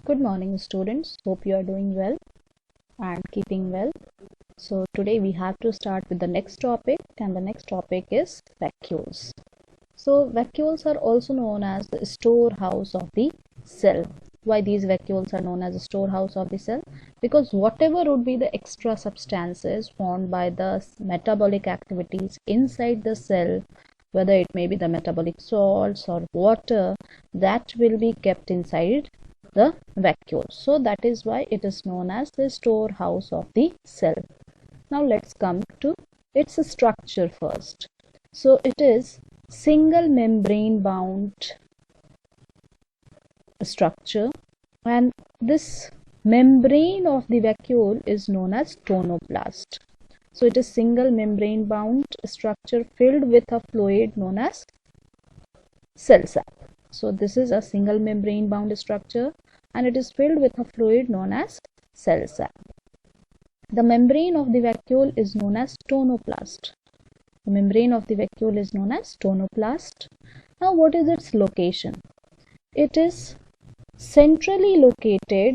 Good morning, students. Hope you are doing well and keeping well. So today we have to start with the next topic, and the next topic is vacuoles. So vacuoles are also known as the storehouse of the cell. Why these vacuoles are known as the storehouse of the cell? Because whatever would be the extra substances formed by the metabolic activities inside the cell, whether it may be the metabolic salts or water, that will be kept inside the vacuole. So that is why it is known as the storehouse of the cell. Now let's come to its structure first. So it is single membrane bound structure, and this membrane of the vacuole is known as tonoplast. So it is single membrane bound structure filled with a fluid known as cell sap. So this is a single membrane bound structure and it is filled with a fluid known as cell sap. The membrane of the vacuole is known as tonoplast. The membrane of the vacuole is known as tonoplast. Now what is its location? It is centrally located.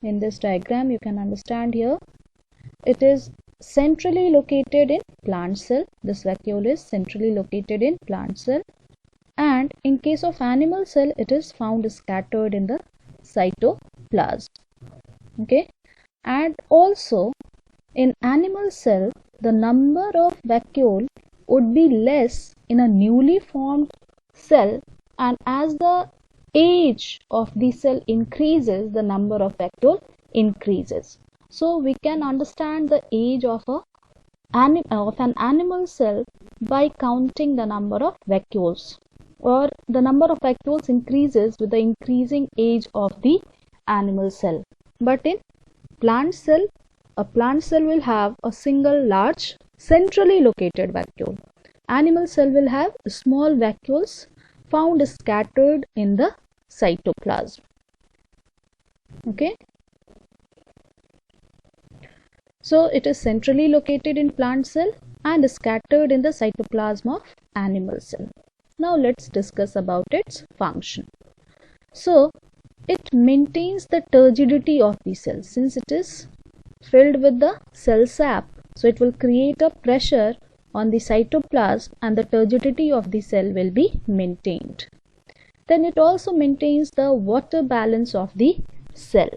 In this diagram you can understand here, it is centrally located in plant cell. This vacuole is centrally located in plant cell, and in case of animal cell it is found scattered in the cytoplasm. Okay, and also in animal cell the number of vacuole would be less in a newly formed cell, and as the age of the cell increases, the number of vacuole increases. So we can understand the age of an animal cell by counting the number of vacuoles, or the number of vacuoles increases with the increasing age of the animal cell. But in plant cell, a plant cell will have a single large centrally located vacuole. Animal cell will have small vacuoles found scattered in the cytoplasm. Okay. So it is centrally located in plant cell and scattered in the cytoplasm of animal cell. Now let's discuss about its function. So it maintains the turgidity of the cell. Since it is filled with the cell sap, so it will create a pressure on the cytoplasm and the turgidity of the cell will be maintained. Then it also maintains the water balance of the cell.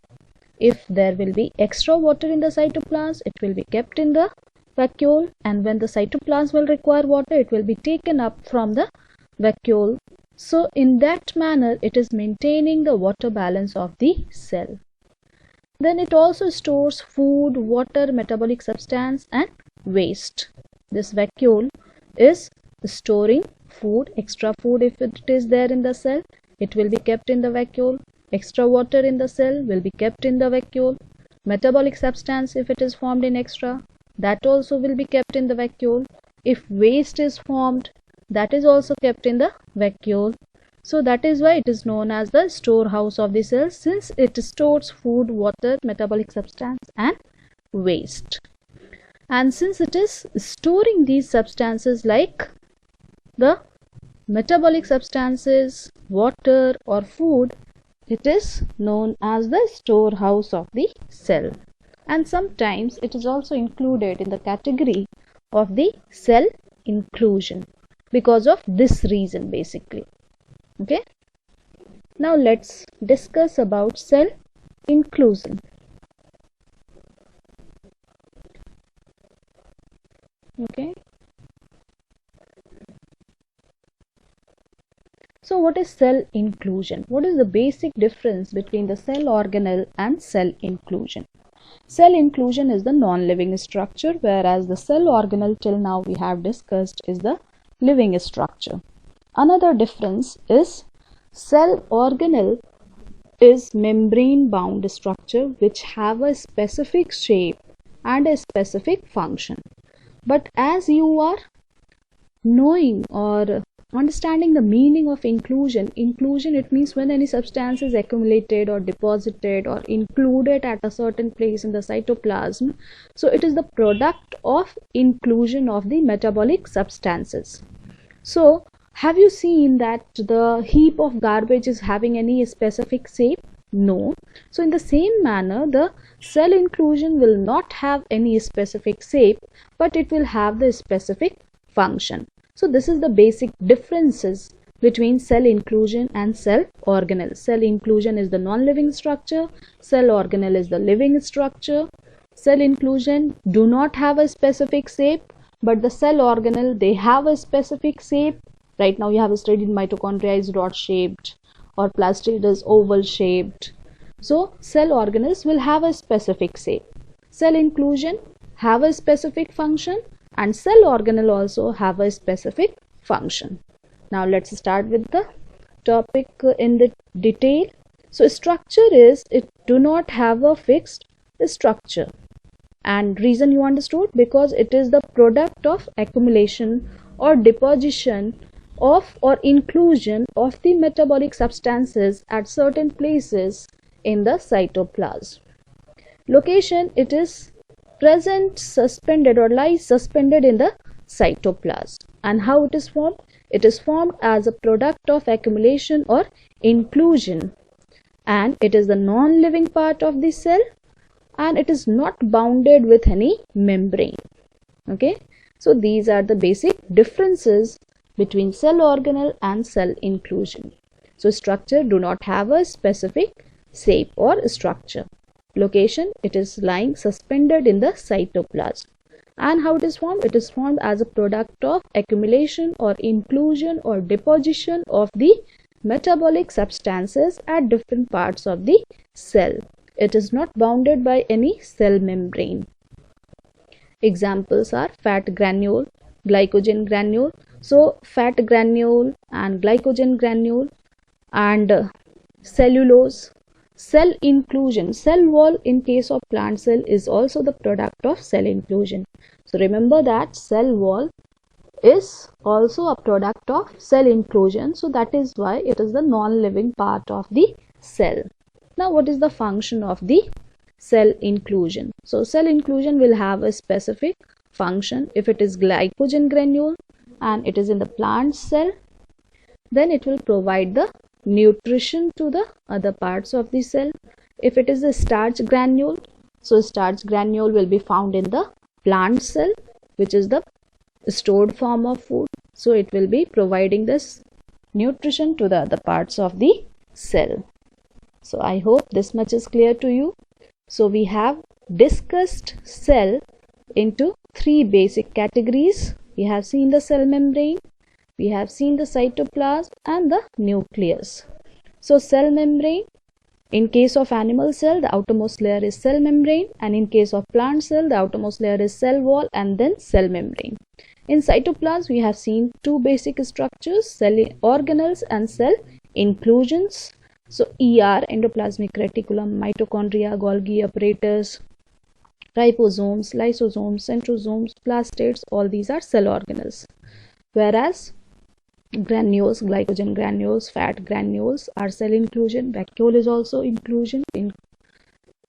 If there will be extra water in the cytoplasm, it will be kept in the vacuole, and when the cytoplasm will require water, it will be taken up from the vacuole. So in that manner it is maintaining the water balance of the cell. Then it also stores food, water, metabolic substance and waste. This vacuole is storing food, extra food if it is there in the cell, it will be kept in the vacuole. Extra water in the cell will be kept in the vacuole. Metabolic substance, if it is formed in extra, that also will be kept in the vacuole. If waste is formed, that is also kept in the vacuole. So that is why it is known as the storehouse of the cell, since it stores food, water, metabolic substance and waste. And since it is storing these substances like the metabolic substances, water or food, it is known as the storehouse of the cell. And sometimes it is also included in the category of the cell inclusion because of this reason basically. Okay. Now let's discuss about cell inclusion. Okay. So what is cell inclusion? What is the basic difference between the cell organelle and cell inclusion? Cell inclusion is the non-living structure, whereas the cell organelle till now we have discussed is the living structure. Another difference is cell organelle is membrane bound structure which have a specific shape and a specific function. But as you are knowing or understanding the meaning of inclusion, it means when any substance is accumulated or deposited or included at a certain place in the cytoplasm, so it is the product of inclusion of the metabolic substances. So have you seen that the heap of garbage is having any specific shape? No. So in the same manner, the cell inclusion will not have any specific shape, but it will have the specific function. So this is the basic differences between cell inclusion and cell organelle. Cell inclusion is the non-living structure, cell organelle is the living structure. Cell inclusion do not have a specific shape, but the cell organelle, they have a specific shape. Right now you have studied mitochondria is rod shaped or plastid is oval shaped. So cell organelles will have a specific shape. Cell inclusion have a specific function and cell organelle also have a specific function. Now let's start with the topic in the detail. So structure is, it do not have a fixed structure, and reason you understood, because it is the product of accumulation or deposition of or inclusion of the metabolic substances at certain places in the cytoplasm. Location, it is present suspended or lies suspended in the cytoplasm. And how it is formed? It is formed as a product of accumulation or inclusion, and it is the non-living part of the cell, and it is not bounded with any membrane. Okay, so these are the basic differences between cell organelle and cell inclusion. So structure do not have a specific shape or structure. Location, it is lying suspended in the cytoplasm. And how it is formed? It is formed as a product of accumulation or inclusion or deposition of the metabolic substances at different parts of the cell. It is not bounded by any cell membrane. Examples are fat granule, glycogen granule. So fat granule and glycogen granule and cellulose. Cell inclusion, cell wall in case of plant cell is also the product of cell inclusion. So remember that cell wall is also a product of cell inclusion. So that is why it is the non-living part of the cell. Now what is the function of the cell inclusion? So cell inclusion will have a specific function. If it is glycogen granule and it is in the plant cell, then it will provide the nutrition to the other parts of the cell. If it is a starch granule, so starch granule will be found in the plant cell, which is the stored form of food. So it will be providing this nutrition to the other parts of the cell. So I hope this much is clear to you. So we have discussed cell into three basic categories. We have seen the cell membrane, we have seen the cytoplasm and the nucleus. So cell membrane, in case of animal cell, the outermost layer is cell membrane, and in case of plant cell, the outermost layer is cell wall and then cell membrane. In cytoplasm, we have seen two basic structures, cell organelles and cell inclusions. So ER, endoplasmic reticulum, mitochondria, Golgi apparatus, ribosomes, lysosomes, centrosomes, plastids, all these are cell organelles. Whereas granules, glycogen granules, fat granules are cell inclusion. Vacuole is also inclusion.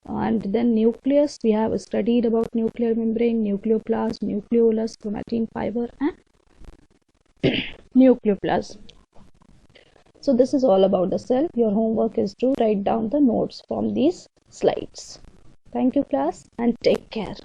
And then nucleus, we have studied about nuclear membrane, nucleoplasm, nucleolus, chromatin fiber and nucleoplasm. So this is all about the cell. Your homework is to write down the notes from these slides. Thank you class and take care.